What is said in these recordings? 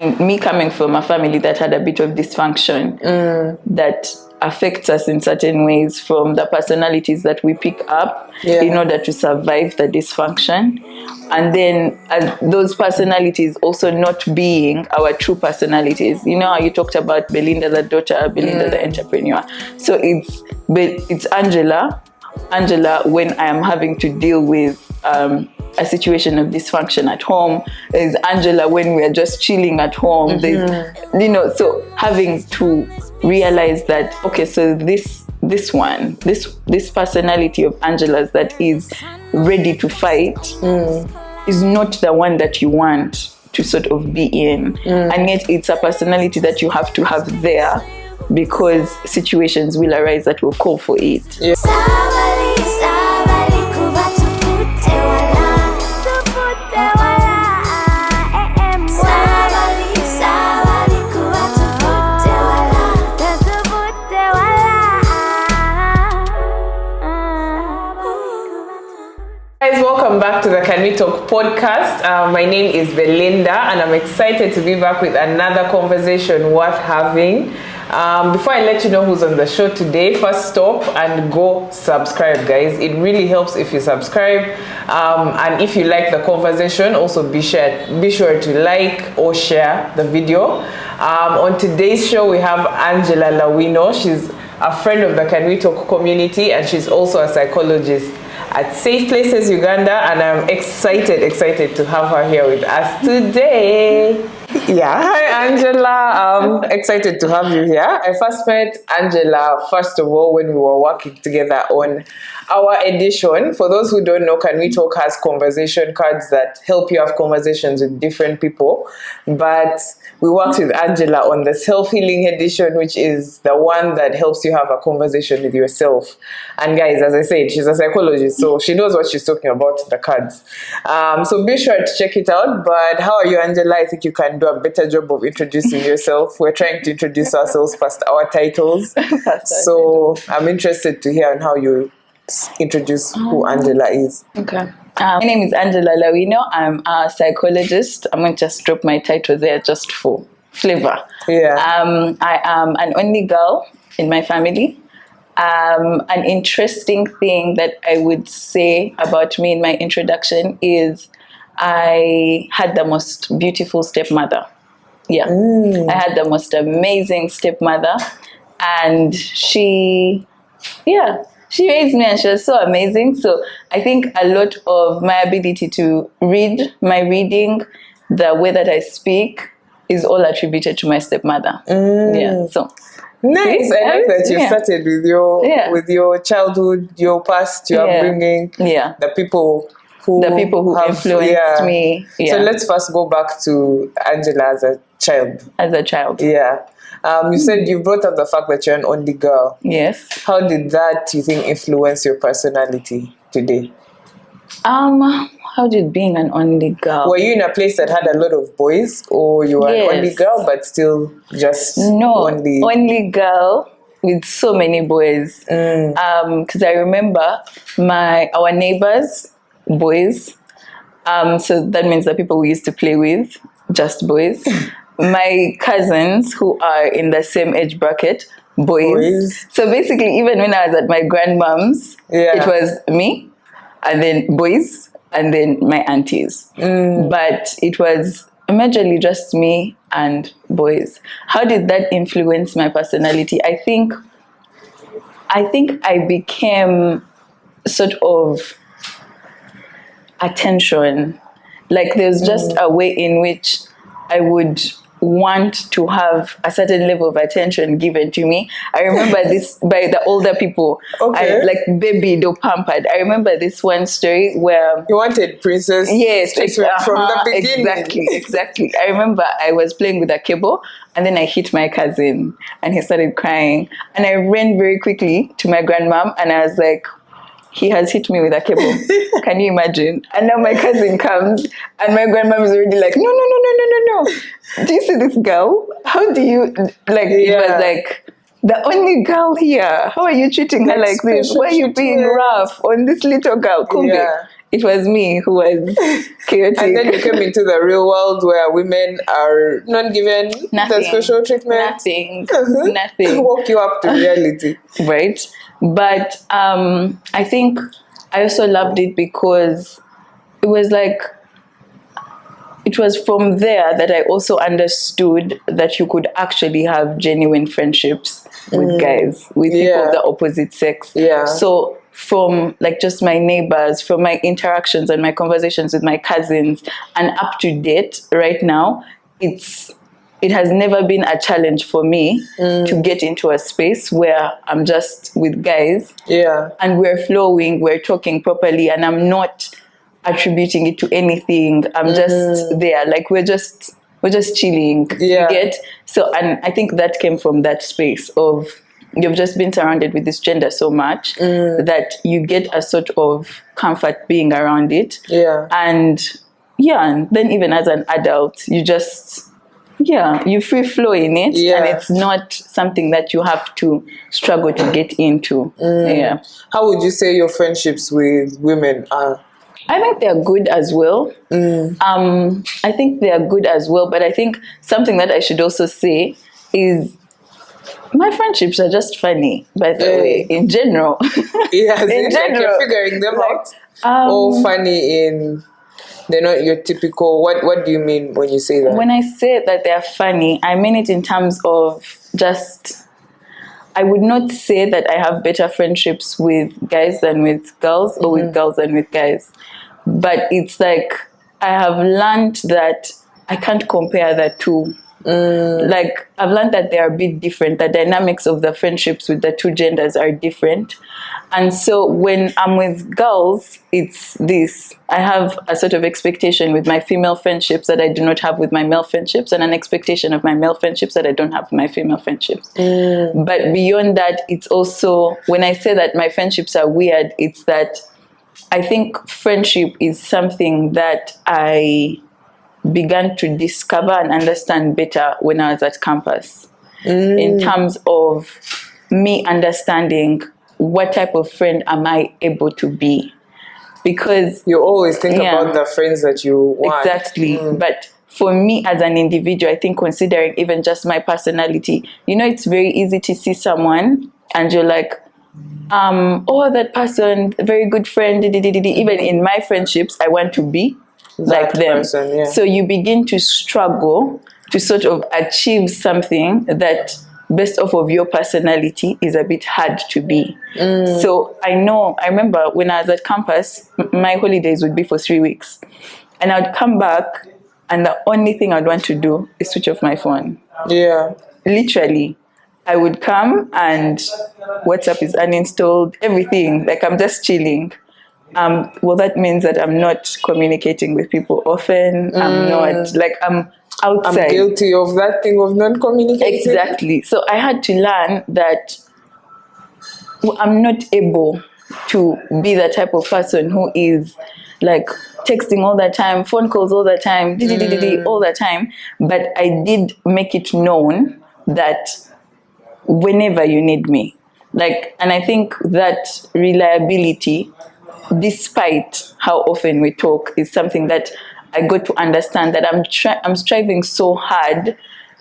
Me coming from a family that had a bit of dysfunction that affects us in certain ways, from the personalities that we pick up in order to survive the dysfunction. And then those personalities also not being our true personalities. You know how you talked about Belinda the daughter, Belinda the entrepreneur. So it's Angela when I am having to deal with a situation of dysfunction at home. There's Angela when we are just chilling at home. There's, so having to realize that, okay, so this personality of Angela's that is ready to fight is not the one that you want to sort of be in. And yet it's a personality that you have to have there because situations will arise that will call for it. Yeah. Guys, welcome back to the Can We Talk podcast. My name is Belinda and I'm excited to be back with another conversation worth having. Before I let you know who's on the show today, first stop and go subscribe, guys. It really helps if you subscribe. And if you like the conversation, also be sure to like or share the video. On today's show, we have Angella Lawino. She's a friend of the Can We Talk community and she's also a psychologist at Safe Places Uganda, and I'm excited to have her here with us today. Yeah, hi Angela. Excited to have you here. I first met Angela, first of all, when we were working together on our edition. For those who don't know, Can We Talk has conversation cards that help you have conversations with different people. But we worked with Angela on the self-healing edition, which is the one that helps you have a conversation with yourself. And guys, as I said, she's a psychologist, so she knows what she's talking about in the cards. So be sure to check it out. But how are you, Angela? I think you can do a better job of introducing yourself. We're trying to introduce ourselves past our titles. So I'm interested to hear on how you introduce who Angela is. Okay. My name is Angella Lawino. I'm a psychologist. I'm going to just drop my title there just for flavor. Yeah. I am an only girl in my family. An interesting thing that I would say about me in my introduction is I had the most beautiful stepmother. Yeah. I had the most amazing stepmother. And she raised me and she was so amazing. So I think a lot of my ability to read, my reading, the way that I speak is all attributed to my stepmother. Yeah. So nice. I like that you started with your childhood, your past, your upbringing, the people who influenced me. Yeah. So let's first go back to Angela as a child. Yeah. You said you brought up the fact that you're an only girl. Yes. How did that, you think, influence your personality today? How did being an only girl? Were you in a place that had a lot of boys, or you were an only girl but still just only girl with so many boys? Because I remember our neighbors, boys. So that means the people we used to play with, just boys. My cousins who are in the same age bracket, boys. So basically, even when I was at my grandmom's, it was me, and then boys, and then my aunties. But it was majorly just me and boys. How did that influence my personality? I think I became sort of attention. Like there's just a way in which I would want to have a certain level of attention given to me. I remember this by the older people, like babied or pampered. I remember this one story where you wanted princess. Yes, from the beginning. Exactly. I remember I was playing with a cable and then I hit my cousin and he started crying and I ran very quickly to my grandmom and I was like, he has hit me with a cable. Can you imagine? And now my cousin comes and my grandma is already like, no. Do you see this girl? How do you, it was like, the only girl here. How are you treating her like this? Why are you being rough on this little girl? it was me who was chaotic. And then you came into the real world where women are not given the special treatment. Nothing. Woke you up to reality. Right. But I think I also loved it because it was like, it was from there that I also understood that you could actually have genuine friendships with guys, with people of the opposite sex. Yeah. So from like just my neighbors, from my interactions and my conversations with my cousins, and up to date right now, it has never been a challenge for me to get into a space where I'm just with guys. Yeah. And we're flowing, we're talking properly, and I'm not attributing it to anything. I'm just there. Like we're just chilling. Yeah. You get? So, and I think that came from that space of you've just been surrounded with this gender so much that you get a sort of comfort being around it. Yeah. And then even as an adult, you just you free flow in it, and it's not something that you have to struggle to get into. Yeah. How would you say your friendships with women are? I think they're good as well. I think they are good as well, but I think something that I should also say is my friendships are just funny, by the way, in general. Yeah, in general. Like you're figuring them out. Or funny in, they're not your typical, what do you mean when you say that? When I say that they're funny, I mean it in terms of just, I would not say that I have better friendships with guys than with girls, or with girls than with guys. But it's like, I have learned that I can't compare the two. Like, I've learned that they are a bit different. The dynamics of the friendships with the two genders are different. And so when I'm with girls, it's this. I have a sort of expectation with my female friendships that I do not have with my male friendships, and an expectation of my male friendships that I don't have with my female friendships. But beyond that, it's also, when I say that my friendships are weird, it's that I think friendship is something that I began to discover and understand better when I was at campus, in terms of me understanding what type of friend am I able to be. Because you always think about the friends that you want. Exactly. But for me as an individual, I think considering even just my personality, it's very easy to see someone and you're like, oh, that person, very good friend, even in my friendships, I want to be like them. Person, So you begin to struggle to sort of achieve something that, based off of your personality, is a bit hard to be. So I remember when I was at campus, my holidays would be for 3 weeks. And I'd come back, and the only thing I'd want to do is switch off my phone. Yeah. Literally. I would come and WhatsApp is uninstalled, everything. Like, I'm just chilling. Well, that means that I'm not communicating with people often. I'm not, like, I'm outside. I'm guilty of that thing of non-communicating. Exactly. So I had to learn that I'm not able to be the type of person who is like texting all the time, phone calls all the time, all the time. But I did make it known that whenever you need me, like, and I think that reliability, despite how often we talk, is something that I got to understand, that I'm striving so hard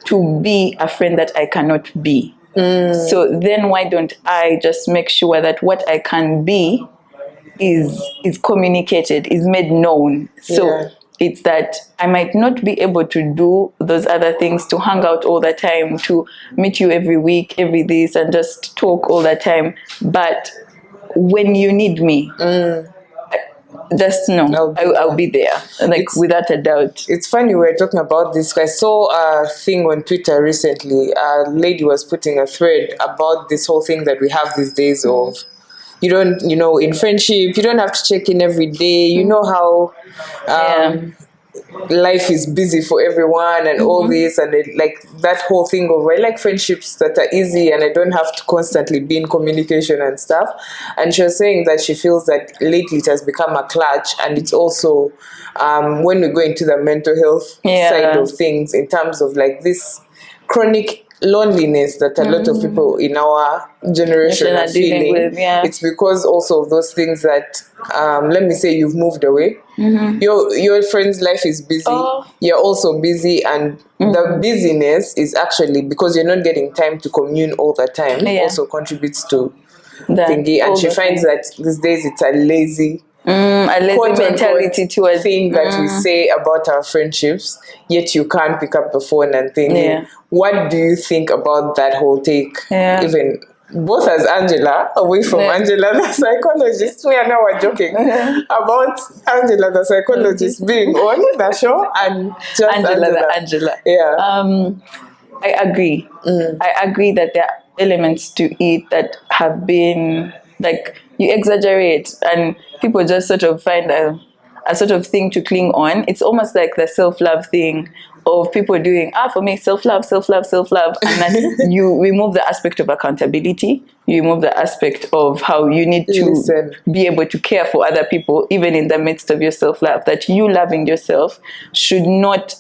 to be a friend that I cannot be. So then why don't I just make sure that what I can be is communicated, is made known. So it's that I might not be able to do those other things, to hang out all the time, to meet you every week, every this, and just talk all the time. But when you need me, just know I'll be there, like, without a doubt. It's funny we're talking about this. I saw a thing on Twitter recently. A lady was putting a thread about this whole thing that we have these days of, you don't, in friendship, you don't have to check in every day. You know how life is busy for everyone and all this, and like that whole thing of, I like friendships that are easy and I don't have to constantly be in communication and stuff. And she was saying that she feels that lately it has become a clutch, and it's also when we go into the mental health side of things, in terms of like this chronic loneliness that a lot of people in our generation are feeling. It's because also of those things that, let me say, you've moved away. Your friend's life is busy. You're also busy, and the busyness is actually because you're not getting time to commune all the time. Also contributes to thingy, and she finds that these days it's a lazy mentality towards thing that we say about our friendships, yet you can't pick up the phone and think. What do you think about that whole take? Even both as Angela, away from Angela the psychologist, we are now joking about Angela the psychologist being on the show and just Angela. I agree. I agree that there are elements to it that have been like, you exaggerate and people just sort of find a sort of thing to cling on. It's almost like the self-love thing of people doing, for me, self-love. And then you remove the aspect of accountability. You remove the aspect of how you need to be able to care for other people, even in the midst of your self-love. That you loving yourself should not,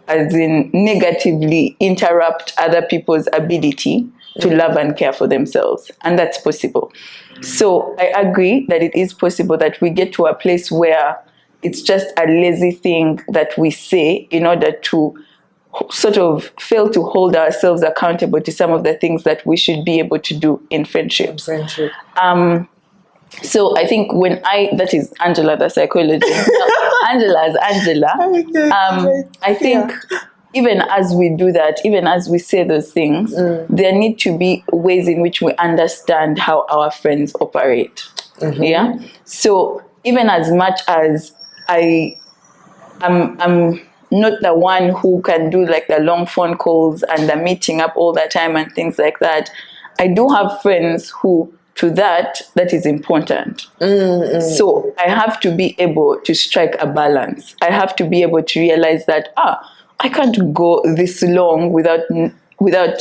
as in, negatively interrupt other people's ability to love and care for themselves. And that's possible. So I agree that it is possible that we get to a place where it's just a lazy thing that we say in order to sort of fail to hold ourselves accountable to some of the things that we should be able to do in friendship. So I think that is Angela the psychologist. Angela is Angela. I think even as we do that, even as we say those things, there need to be ways in which we understand how our friends operate. So even as much as I'm not the one who can do like the long phone calls and the meeting up all the time and things like that, I do have friends who, to that is important. So I have to be able to strike a balance. I have to be able to realize that, I can't go this long without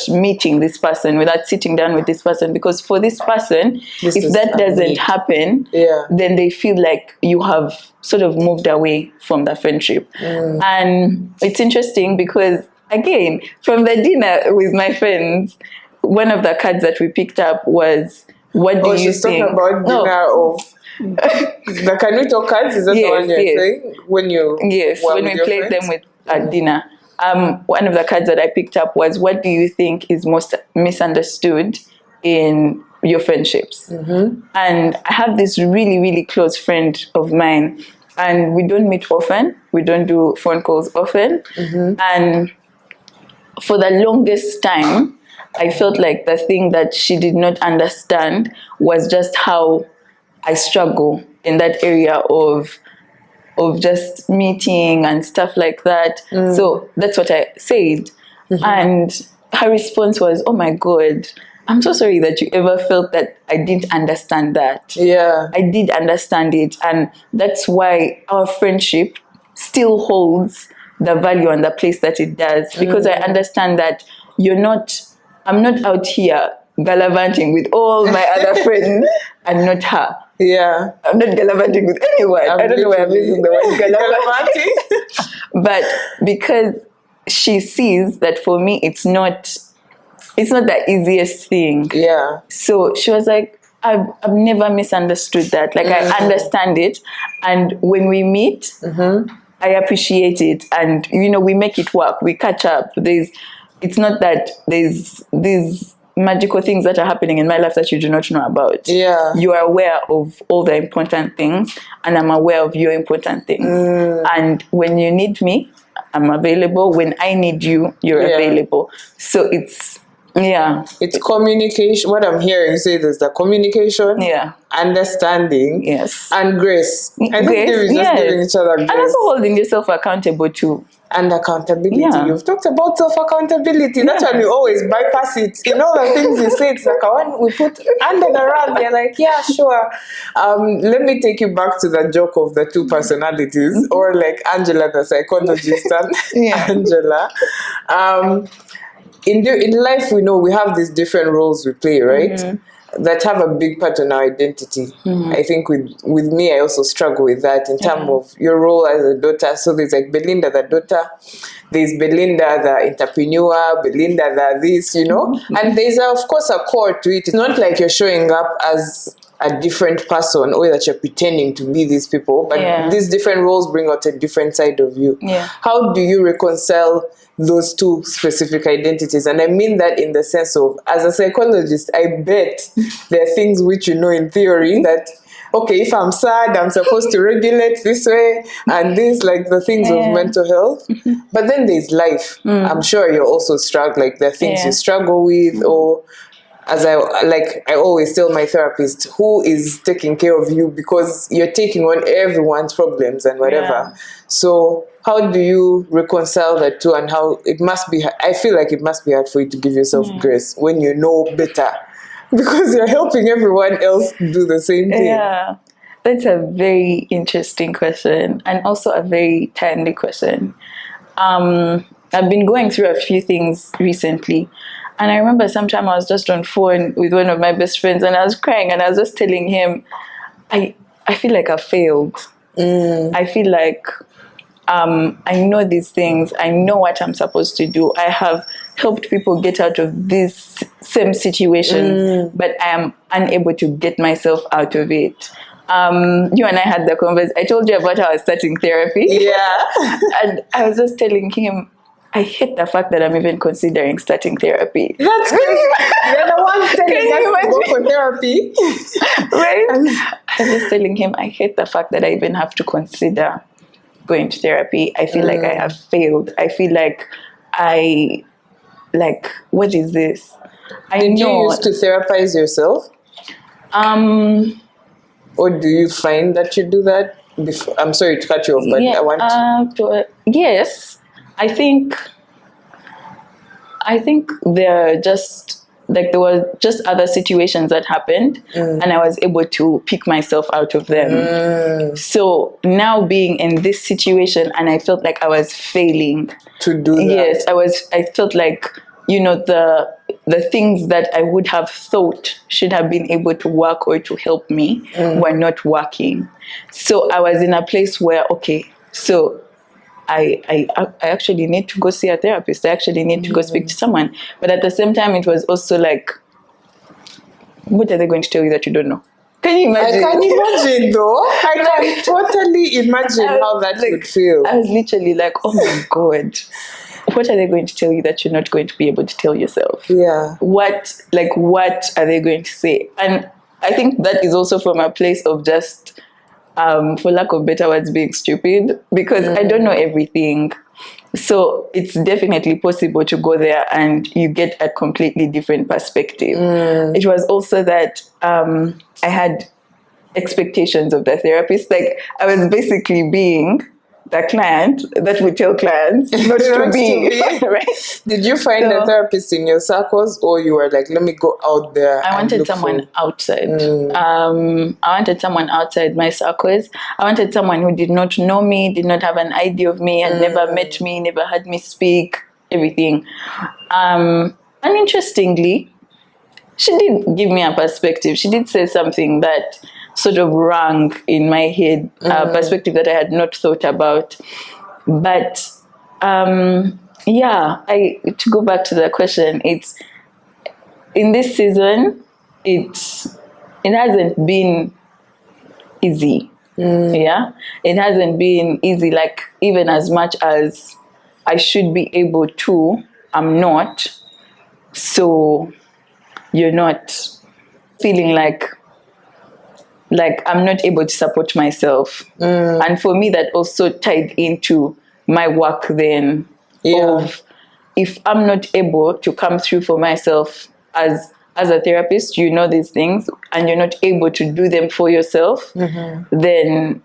meeting this person, without sitting down with this person, because for this person, if that doesn't happen, then they feel like you have sort of moved away from the friendship. And it's interesting because, again, from the dinner with my friends, one of the cards that we picked up was, what do you she's think? Talking about dinner of the Can We Talk cards? Is that the one you're saying? When we played them with at dinner. One of the cards that I picked up was, what do you think is most misunderstood in your friendships? And I have this really, really close friend of mine, and we don't meet often. We don't do phone calls often. And for the longest time, I felt like the thing that she did not understand was just how I struggle in that area of just meeting and stuff like that. So that's what I said. And her response was, oh my God, I'm so sorry that you ever felt that I didn't understand that. I did understand it. And that's why our friendship still holds the value and the place that it does. Because I understand that I'm not out here gallivanting with all my other friends and not her. I'm not gallivanting with anyone. I don't know why I'm using the word gallivanting. But because she sees that for me, it's not the easiest thing. So she was like, I've never misunderstood that. Like, I understand it. And when we meet, I appreciate it. And, we make it work. We catch up. It's not that there's these magical things that are happening in my life that you do not know about. You are aware of all the important things, and I'm aware of your important things. And when you need me, I'm available. When I need you, you're available. So it's communication. What I'm hearing you say is the communication, understanding, and grace. I think they're just giving each other grace. And also holding yourself accountable too. And accountability. You've talked about self-accountability. That's why we always bypass it. In all the things you say, it's like one we put under the rug. They're like, yeah, sure. Let me take you back to the joke of the two personalities, or like Angela the psychologist and Angela. In life, we know we have these different roles we play, right? that have a big part on our identity. I think with me, I also struggle with that in terms of your role as a daughter. So there's like Belinda the daughter, there's Belinda the entrepreneur, Belinda the this, you know, and there's of course a core to it. It's not like you're showing up as a different person or that you're pretending to be these people, but these different roles bring out a different side of you. How do you reconcile those two specific identities? And I mean that in the sense of, as a psychologist, I bet there are things which you know in theory that, okay, if I'm sad, I'm supposed to regulate this way, and these like the things of mental health. But then there's life. I'm sure you're also struggling, like there are things you struggle with, or as I always tell my therapist, who is taking care of you, because you're taking on everyone's problems and whatever. So how do you reconcile that too? And how it must be, I feel like it must be hard for you to give yourself grace when you know better, because you're helping everyone else do the same thing. Yeah, that's a very interesting question, and also a very timely question. I've been going through a few things recently. And I remember sometime I was just on phone with one of my best friends, and I was crying, and I was just telling him, I feel like I failed. I feel like I know these things. I know what I'm supposed to do. I have helped people get out of this same situation, but I am unable to get myself out of it. You and I had the conversation. I told you about how I was starting therapy. Yeah. And I was just telling him, I hate the fact that I'm even considering starting therapy. That's crazy. You're the one telling us to go for therapy. Right? I was just telling him, I hate the fact that I even have to consider going to therapy. I feel like I have failed. I feel like what is this? Did you used to therapize yourself? Or do you find that you do that? I'm sorry to cut you off, but I want to. Yes. I think there were just other situations that happened, and I was able to pick myself out of them. So now being in this situation, and I felt like I was failing to do that. Yes, I felt like, you know, the things that I would have thought should have been able to work or to help me were not working. So I was in a place where, okay, so I actually need to go see a therapist. I actually need to go speak to someone. But at the same time, it was also like, what are they going to tell you that you don't know? Can you imagine? I can imagine though. I can totally imagine how that would feel. I was literally like, oh my God, what are they going to tell you that you're not going to be able to tell yourself? Yeah. What are they going to say? And I think that is also from a place of just, for lack of better words, being stupid, because I don't know everything. So it's definitely possible to go there and you get a completely different perspective. It was also that I had expectations of the therapist. Like, I was basically being the client that would tell clients not to be. Right? Did you find a therapist in your circles, or you were like, let me go out there? I wanted someone outside. I wanted someone outside my circles. I wanted someone who did not know me, did not have an idea of me, had never met me, never heard me speak, everything. And interestingly, she did give me a perspective. She did say something that sort of rang in my head, a perspective that I had not thought about. But to go back to the question, it's in this season, it hasn't been easy. It hasn't been easy, like, even as much as I should be able to, I'm not. So you're not feeling like I'm not able to support myself. And for me, that also tied into my work then of, if I'm not able to come through for myself as a therapist, you know these things, and you're not able to do them for yourself, then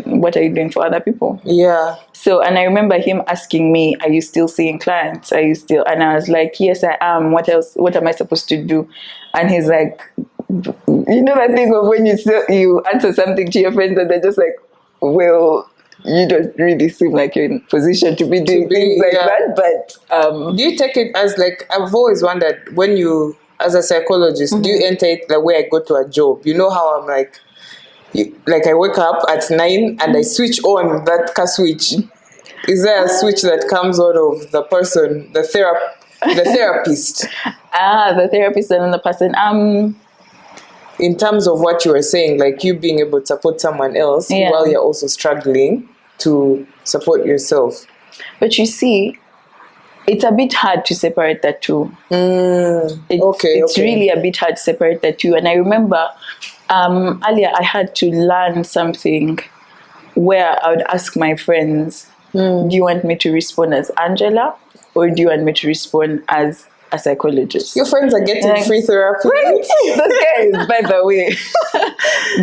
what are you doing for other people? Yeah. So, and I remember him asking me, are you still seeing clients? Are you still? And I was like, yes, I am. What else? What am I supposed to do? And he's like, you know that thing of when you answer something to your friends and they're just like, well, you don't really seem like you're in a position to be doing things like that. But do you take it as, like, I've always wondered, when you as a psychologist, do you enter it the way I go to a job? You know how I'm like I wake up at 9 and I switch on that car switch. Is there a switch that comes out of the person, the therapist? The therapist and the person. In terms of what you were saying, like you being able to support someone else while you're also struggling to support yourself. But you see, it's a bit hard to separate the two. It's really a bit hard to separate the two. And I remember earlier I had to learn something where I would ask my friends, do you want me to respond as Angela or do you want me to respond as a psychologist? Your friends are getting free therapy. Right? Those guys, by the way.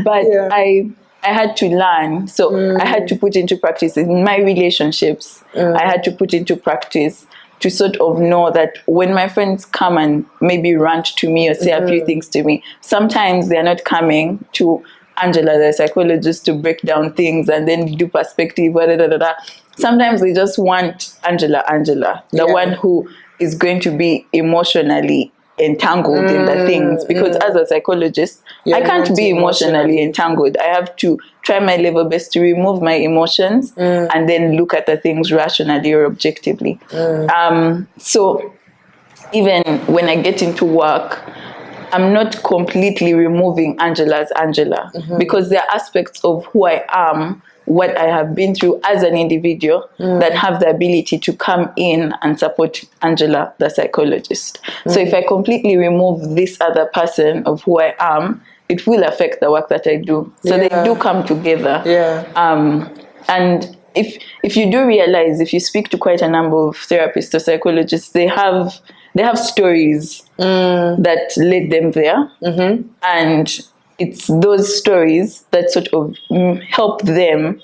But I had to learn. So I had to put into practice in my relationships. I had to put into practice to sort of know that when my friends come and maybe rant to me or say a few things to me, sometimes they're not coming to Angela, the psychologist, to break down things and then do perspective. Sometimes they just want Angela, the one who is going to be emotionally entangled in the things, because as a psychologist, I can't be emotionally entangled. I have to try my level best to remove my emotions and then look at the things rationally or objectively. So even when I get into work, I'm not completely removing Angela as Angela, because there are aspects of who I am, what I have been through as an individual, that have the ability to come in and support Angela, the psychologist. So if I completely remove this other person of who I am, it will affect the work that I do. So they do come together. And if you do realize, if you speak to quite a number of therapists or psychologists, they have stories that led them there. And it's those stories that sort of help them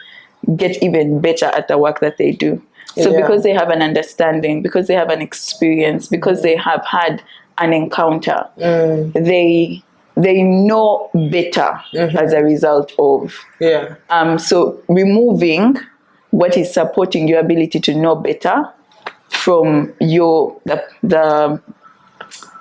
get even better at the work that they do. So because they have an understanding, because they have an experience, because they have had an encounter, they know better as a result of. So removing what is supporting your ability to know better from the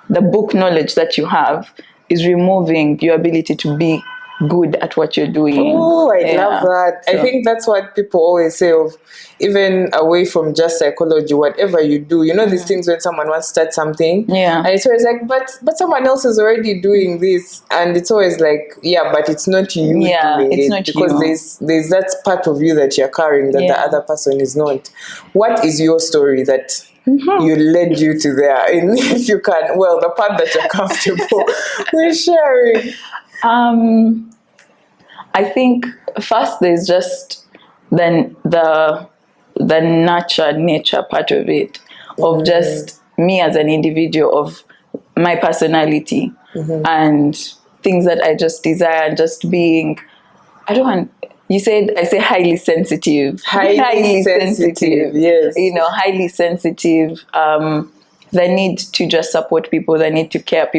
book knowledge that you have is removing your ability to be good at what you're doing. Oh, I love that. So I think that's what people always say of, even away from just psychology, whatever you do, you know, these things when someone wants to start something, and it's always like, but someone else is already doing this, and it's always like, but it's not you doing it's not because you. There's that part of you that you're carrying that the other person is not. What is your story that you led you to there? And if you can, well, the part that you're comfortable with sharing. I think first there's just then the nature part of it, of just me as an individual, of my personality and things that I just desire, and just being, I say highly sensitive. Highly sensitive, yes. You know, highly sensitive. The need to just support people, the need to care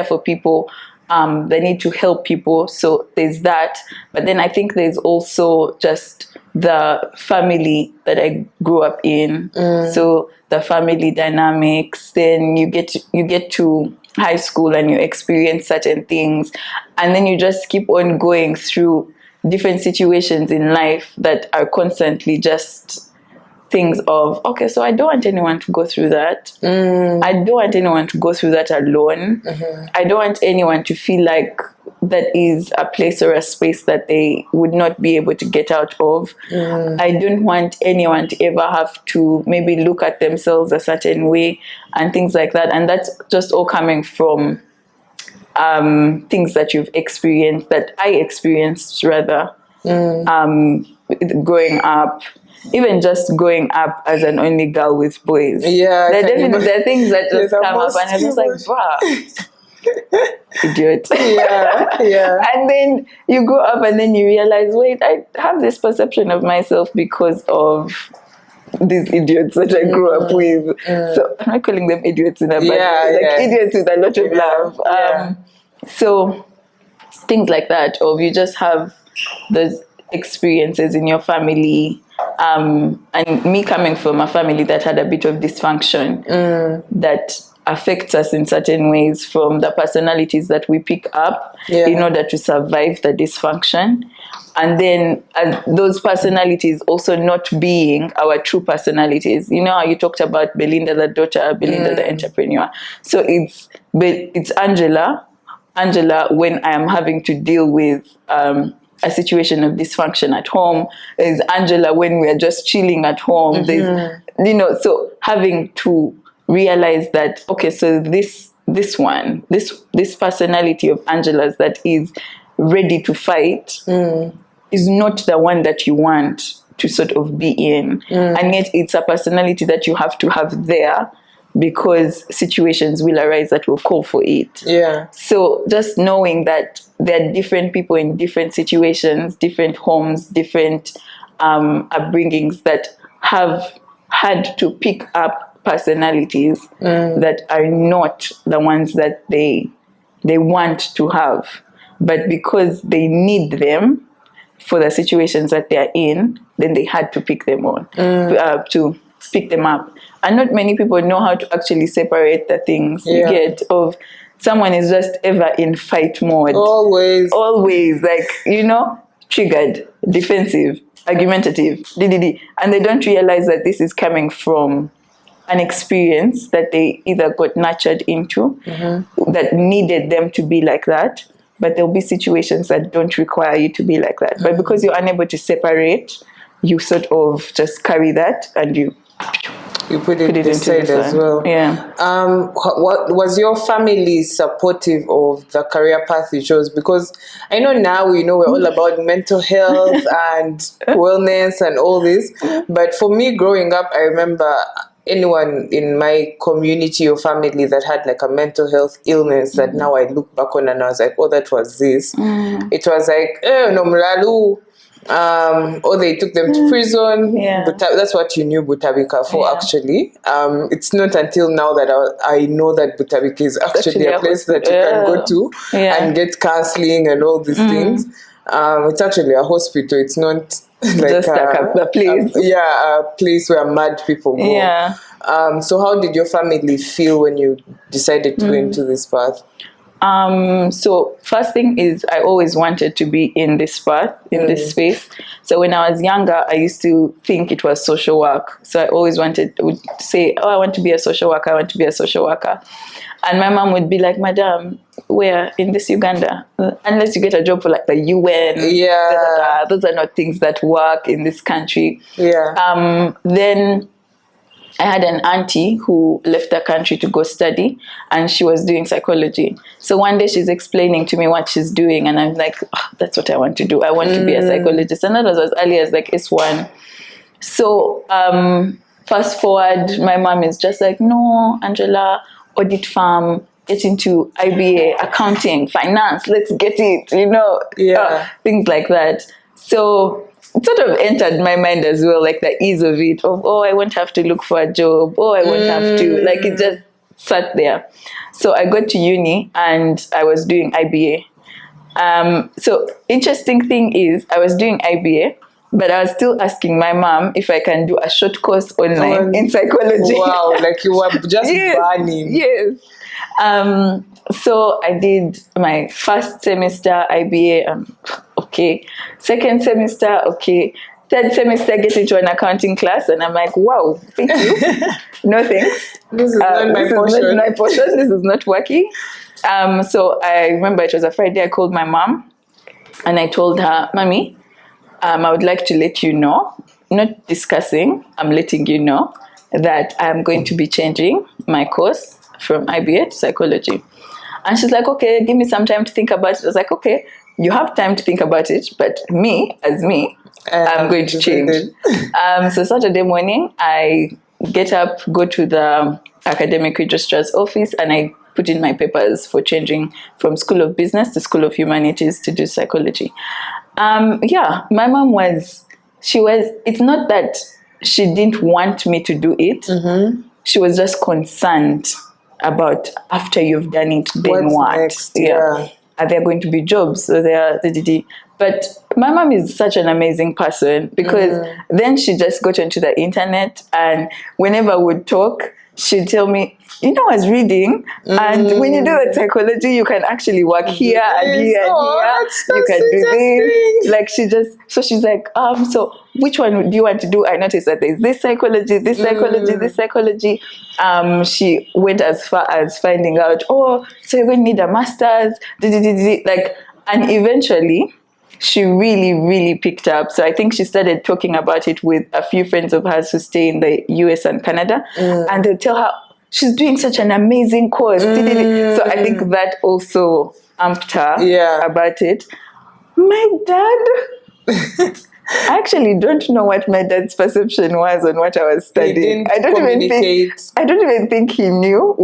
for people, the need to help people. So there's that. But then I think there's also just the family that I grew up in. So the family dynamics. Then you get to high school and you experience certain things, and then you just keep on going through different situations in life that are constantly just things of, okay, so I don't want anyone to go through that. I don't want anyone to go through that alone. I don't want anyone to feel like that is a place or a space that they would not be able to get out of. I don't want anyone to ever have to maybe look at themselves a certain way and things like that. And that's just all coming from things that you've experienced, that I experienced rather, growing up. Even just growing up as an only girl with boys. There are things that just come up and I'm just like, bruh, idiot. And then you grow up and then you realize, wait, I have this perception of myself because of these idiots that I grew up with. So I'm not calling them idiots in a bad way, like idiots with a lot of love. So things like that, or you just have those experiences in your family And me coming from a family that had a bit of dysfunction, that affects us in certain ways, from the personalities that we pick up in order to survive the dysfunction. And then those personalities also not being our true personalities. You know how you talked about Belinda the daughter, Belinda the entrepreneur. So it's Angella when I am having to deal with a situation of dysfunction at home. There's Angela when we are just chilling at home. There's, so having to realize that, okay, so this personality of Angela's that is ready to fight is not the one that you want to sort of be in. And yet it's a personality that you have to have there, because situations will arise that will call for it. Yeah. So just knowing that there are different people in different situations, different homes, different upbringings that have had to pick up personalities that are not the ones that they want to have, but because they need them for the situations that they are in, then they had to pick them on, to pick them up. And not many people know how to actually separate the things you get of someone is just ever in fight mode. Always, like, triggered, defensive, argumentative, and they don't realize that this is coming from an experience that they either got nurtured into that needed them to be like that, but there'll be situations that don't require you to be like that. But because you're unable to separate, you sort of just carry that and you put it aside as well. Yeah. What was your family supportive of the career path you chose? Because I know now we're all about mental health and wellness and all this. But for me growing up, I remember anyone in my community or family that had like a mental health illness that now I look back on and I was like, oh, that was this. It was like, no mlalu. Or they took them to prison. But that's what you knew Butabika for, actually. It's not until now that I know that Butabika is actually a place that you can go to and get counseling and all these things. It's actually a hospital. It's not like just a place. A place where mad people go. Yeah. So how did your family feel when you decided to go into this path? So first thing is I always wanted to be in this path, in this space. So when I was younger, I used to think it was social work. So I always would say, oh, I want to be a social worker. I want to be a social worker. And my mom would be like, Madam, we're in this Uganda. Unless you get a job for like the UN. Yeah. Those are not things that work in this country. Yeah. Then I had an auntie who left the country to go study, and she was doing psychology. So one day she's explaining to me what she's doing, and I'm like, oh, that's what I want to do. I want to be a psychologist. And that was as early as like S1. So fast forward, my mom is just like, no, Angela, audit firm, get into IBA, accounting, finance, let's get it, things like that. So it sort of entered my mind as well, like the ease of it, of, oh, I won't have to look for a job, oh, I won't have to, like it just sat there. So I got to uni and I was doing IBA. So interesting thing is I was doing IBA, but I was still asking my mom if I can do a short course online in psychology. Wow, like you were just burning. Yes. So I did my first semester IBA, okay. Second semester, okay. Third semester, get into an accounting class, and I'm like, wow, thank you. No thanks. This is not my portion. This is not working. So I remember it was a Friday. I called my mom, and I told her, Mommy, I would like to let you know, not discussing, I'm letting you know that I'm going to be changing my course from IBA to psychology. And she's like, okay, give me some time to think about it. I was like, okay, you have time to think about it, but I'm going to change. So Saturday morning, I get up, go to the academic registrar's office, and I put in my papers for changing from School of Business to School of Humanities to do psychology. My mom it's not that she didn't want me to do it. She was just concerned about after you've done it, then what? Next? Are there going to be jobs? So but my mom is such an amazing person, because then she just got onto the internet, and whenever we'd talk, she'd tell me, I was reading, and when you do that psychology, you can actually work here and here and here. So you can do this. Like she's like, so which one do you want to do? I noticed that there's this psychology, this psychology, this psychology. She went as far as finding out, so you're going to need a master's, like, and eventually she really, really picked up. So I think she started talking about it with a few friends of hers who stay in the US and Canada, and they'll tell her, she's doing such an amazing course. So I think that also amped her about it. My dad, I actually don't know what my dad's perception was on what I was studying. I don't even think he knew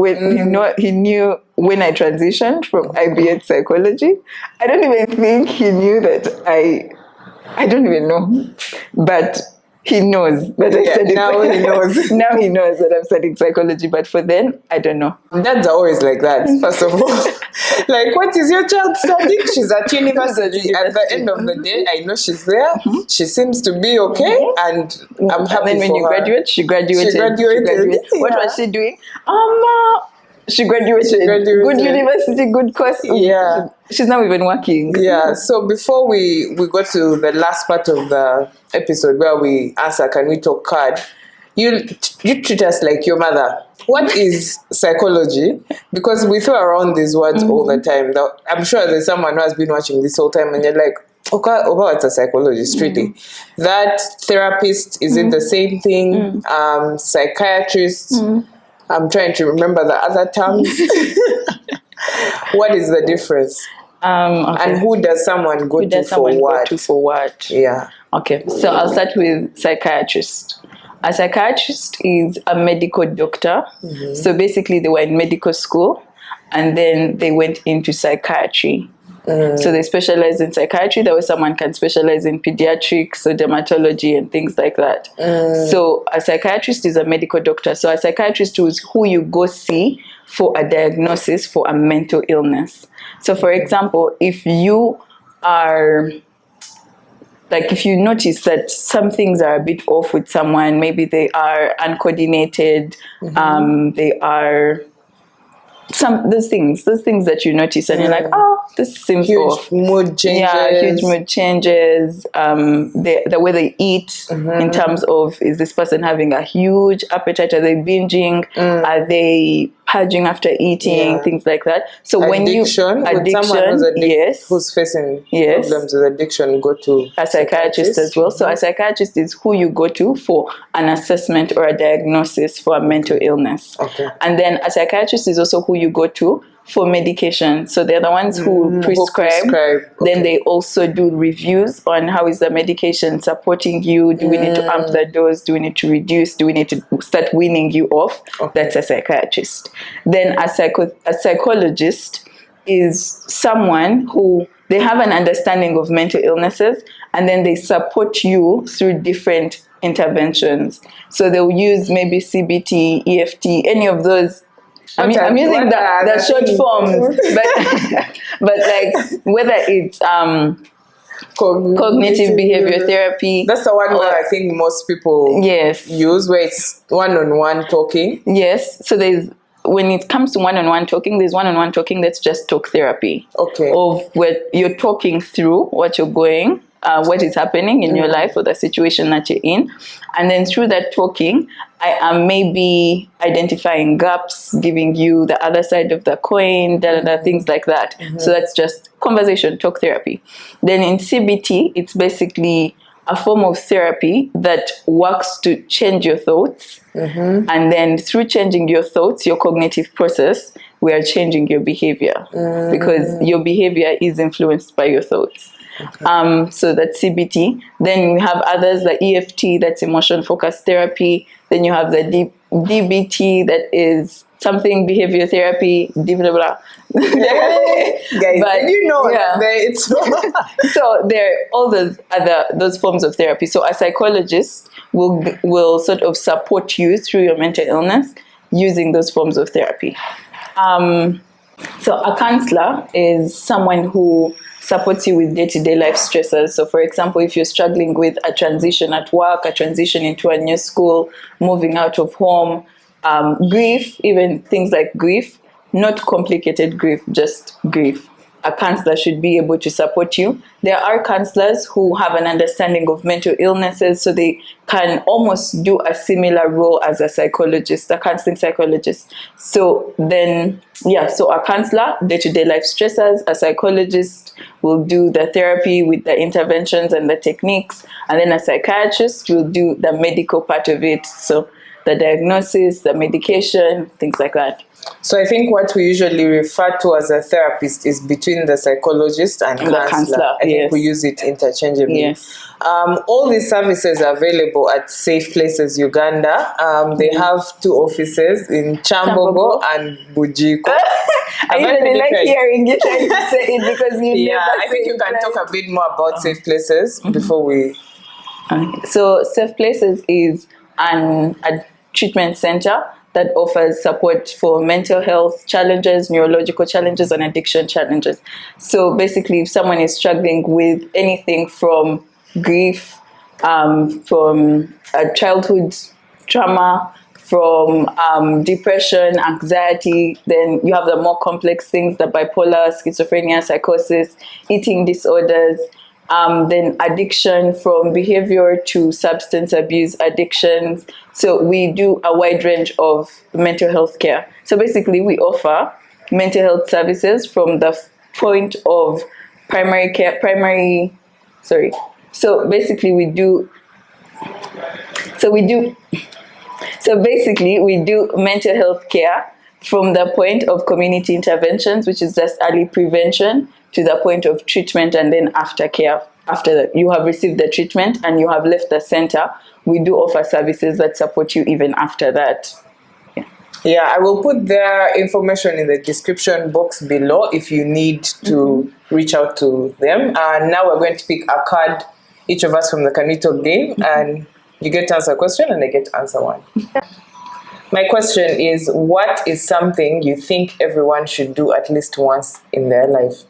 he knew when I transitioned from IBH psychology. I don't even think he knew that I don't even know. But he knows that I studied psychology. He knows. Now he knows that I'm studying psychology, but for then, I don't know. Dads are always like that, first of all. Like, what is your child studying? She's at university. At the end of the day, I know she's there. She seems to be okay, and I'm happy. And then when you graduate, she graduated. What was she doing? She graduated. Good university, good course. Yeah. She's not even working. Yeah. So before we go to the last part of the episode where we answer, can we talk card? You treat us like your mother. What is psychology? Because we throw around these words all the time. Now, I'm sure there's someone who has been watching this whole time and you're like, okay, it's a psychologist, really. That therapist, is it the same thing? Psychiatrist. I'm trying to remember the other terms. What is the difference? Okay. And who does someone go to for what? Yeah. Okay, so I'll start with psychiatrist. A psychiatrist is a medical doctor. So basically they were in medical school and then they went into psychiatry. So they specialize in psychiatry. That way someone can specialize in pediatrics or dermatology and things like that. So a psychiatrist is a medical doctor. So a psychiatrist is who you go see for a diagnosis for a mental illness. So for example, if you notice that some things are a bit off with someone, maybe they are uncoordinated, they are those things that you notice and you're like, this seems off. Mood changes. Yeah, huge mood changes. The way they eat, in terms of, is this person having a huge appetite? Are they binging? Are they purging after eating? Things like that. So when someone who's facing problems with addiction, go to a psychiatrist as well. So a psychiatrist is who you go to for an assessment or a diagnosis for a mental illness. Okay. And then a psychiatrist is also who you go to for medication. So they're the ones who prescribe. Then they also do reviews on how is the medication supporting you. Do we need to amp the dose? Do we need to reduce? Do we need to start weaning you off? That's a psychiatrist. Then a psychologist is someone who, they have an understanding of mental illnesses and then they support you through different interventions. So they'll use maybe CBT, EFT, any of those. I'm using the short forms, but like whether it's cognitive behavior therapy. That's the one where I think most people use, where it's one-on-one talking. Yes. So when it comes to one-on-one talking, there's one-on-one talking that's just talk therapy. Okay. Of where you're talking through what you're going, what is happening in your life or the situation that you're in. And then through that talking, I am maybe identifying gaps, giving you the other side of the coin, things like that. So that's just conversation, talk therapy. Then in CBT, it's basically a form of therapy that works to change your thoughts. And then through changing your thoughts, your cognitive process, we are changing your behavior because your behavior is influenced by your thoughts. So that's CBT. Then we have others, the EFT, that's emotion focused therapy. Then you have the DBT, that is something behavior therapy, blah, blah, blah. Guys, but, it's so there are all those forms of therapy. So a psychologist will sort of support you through your mental illness using those forms of therapy. So a counselor is someone who supports you with day-to-day life stresses. So for example, if you're struggling with a transition at work, a transition into a new school, moving out of home, grief, even things like grief, not complicated grief, just grief, a counselor should be able to support you. There are counselors who have an understanding of mental illnesses, so they can almost do a similar role as a psychologist, a counseling psychologist. So then, so a counselor, day-to-day life stressors, a psychologist will do the therapy with the interventions and the techniques, and then a psychiatrist will do the medical part of it. So the diagnosis, the medication, things like that. So I think what we usually refer to as a therapist is between the psychologist and the counselor. I think we use it interchangeably. Yes. All these services are available at Safe Places Uganda. They have 2 offices in Chambogo and Bujiko. I really like hearing you trying to say it because you never I think you can talk a bit more about Safe Places before we... So Safe Places is a treatment center that offers support for mental health challenges, neurological challenges, and addiction challenges. So basically, if someone is struggling with anything from grief, from a childhood trauma, from depression, anxiety, then you have the more complex things, the bipolar, schizophrenia, psychosis, eating disorders, then addiction, from behavior to substance abuse addictions. So we do a wide range of mental health care. So basically we offer mental health services from the point of primary care, So basically we do mental health care from the point of community interventions, which is just early prevention, to the point of treatment and then aftercare. After that, you have received the treatment and you have left the center, we do offer services that support you even after that. Yeah, I will put their information in the description box below if you need to reach out to them. And now we're going to pick a card, each of us, from the Can We Talk game, and you get to answer a question and I get to answer one. My question is, what is something you think everyone should do at least once in their life?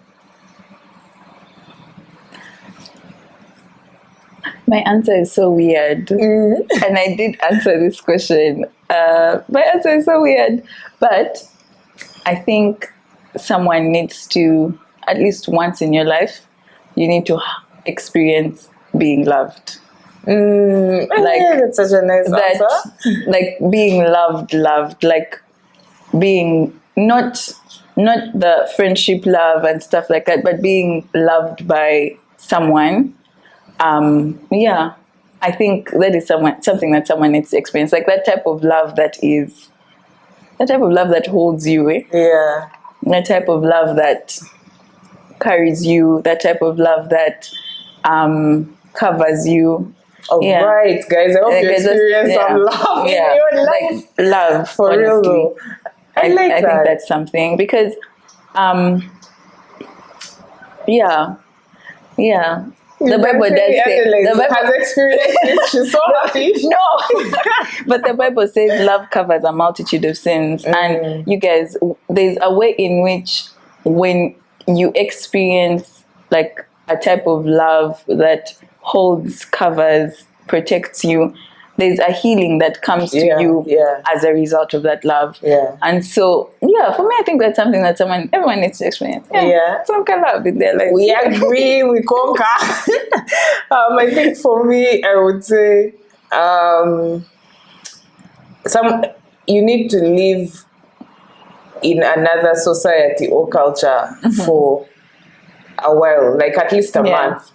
My answer is so weird. And I did answer this question. My answer is so weird. But I think someone needs to, at least once in your life, you need to experience being loved. That's such a nice answer. Like being loved, like being not the friendship love and stuff like that, but being loved by someone. I think that is something that someone needs to experience, like that type of love that holds you, Yeah. That type of love that carries you, that type of love that covers you. Right, guys, I hope you experience some love in your life. Like love, for honestly. real though. I think that's something, because the Bible does say the Bible has experienced it. She's so happy. No, but the Bible says love covers a multitude of sins, and you guys, there's a way in which when you experience like a type of love that holds, covers, protects you, there's a healing that comes to you as a result of that love. And so, for me, I think that's something that everyone needs to experience. Some kind of love in their life. We agree, we conquer. I think for me, I would say, you need to live in another society or culture for a while, like at least a month.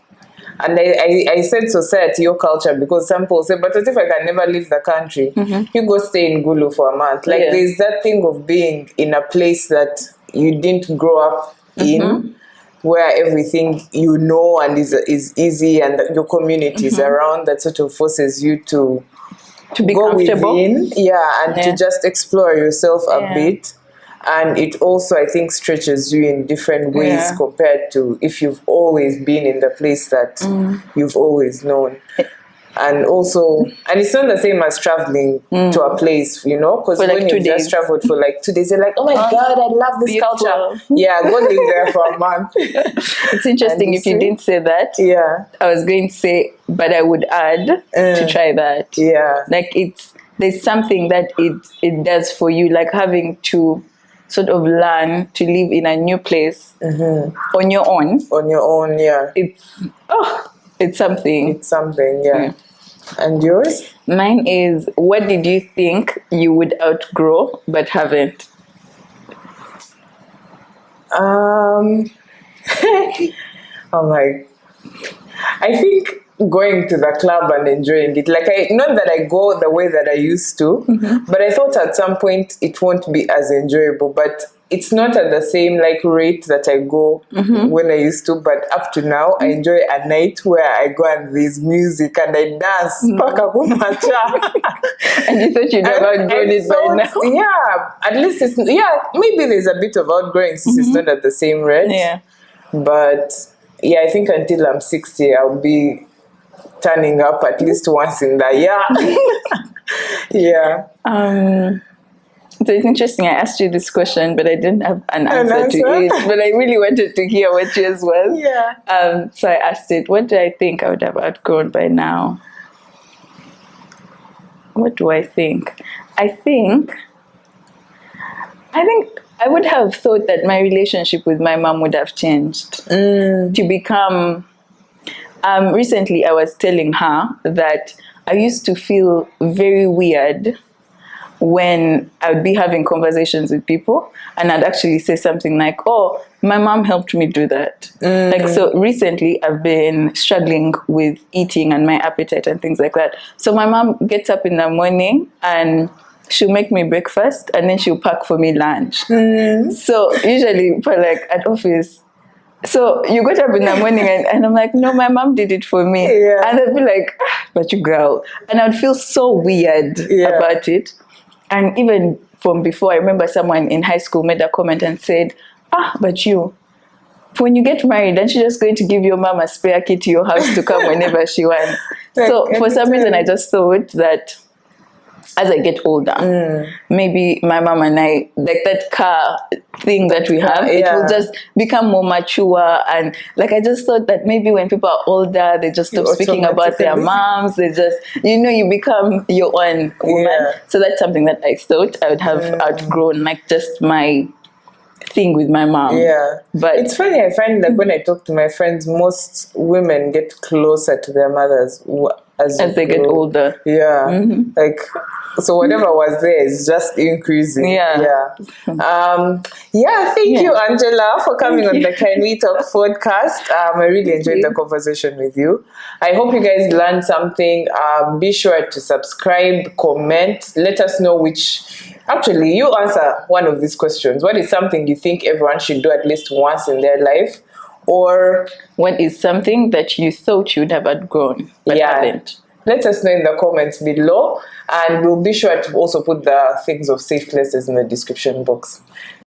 And I said society or culture because some people say, but what if I can never leave the country? You go stay in Gulu for a month. Like there's that thing of being in a place that you didn't grow up in, where everything and is easy, and your community is around, that sort of forces you to be go comfortable. Within, to just explore yourself a bit. And it also, I think, stretches you in different ways compared to if you've always been in the place that you've always known. And also, and it's not the same as traveling to a place, you know, because like when you just traveled for like 2 days, you're like, oh my God, I love this beautiful culture. Yeah, go live there for a month. It's interesting if you didn't say that. Yeah. I was going to say, but I would add to try that. Yeah. Like there's something that it does for you, like having to sort of learn to live in a new place on your own. On your own, yeah. It's something. It's something, yeah. And yours? Mine is, what did you think you would outgrow but haven't? I'm like, I think going to the club and enjoying it. Like, not that I go the way that I used to, but I thought at some point it won't be as enjoyable. But it's not at the same like rate that I go when I used to. But up to now, I enjoy a night where I go and there's music and I dance. And you thought you'd have outgrown it by now? Yeah, at least it's, maybe there's a bit of outgrowing since it's not at the same rate. Yeah. But yeah, I think until I'm 60, I'll be turning up at least once in the year. Yeah. So it's interesting. I asked you this question, but I didn't have an answer to it. But I really wanted to hear what yours was. Yeah. So I asked it, what do I think I would have outgrown by now? What do I think? I think I would have thought that my relationship with my mom would have changed to become. Recently, I was telling her that I used to feel very weird when I would be having conversations with people and I'd actually say something like, oh, my mom helped me do that. Like, so recently I've been struggling with eating and my appetite and things like that. So my mom gets up in the morning and she'll make me breakfast and then she'll pack for me lunch. So usually for like at office, so you got up in the morning and I'm like, no, my mom did it for me. And I'd be like, but you girl. And I'd feel so weird about it. And even from before, I remember someone in high school made a comment and said, but you, when you get married, aren't you just going to give your mom a spare key to your house to come whenever she wants? So for some reason, I just thought that as I get older, maybe my mom and I, like that car thing that we have, it will just become more mature. And like, I just thought that maybe when people are older, they just stop speaking about their moms. They just, you become your own woman. So that's something that I thought I would have outgrown, like just my thing with my mom. But it's funny, I find that when I talk to my friends, most women get closer to their mothers as they get older. Like, so whatever was there is just increasing. Thank you, Angela, for coming on the Can We Talk podcast. I really enjoyed the conversation with you. I hope you guys learned something. Be sure to subscribe, comment, let us know which. Actually, you answer one of these questions. What is something you think everyone should do at least once in their life? Or what is something that you thought you'd have outgrown but haven't? Let us know in the comments below, and we'll be sure to also put the things of Safe Places in the description box.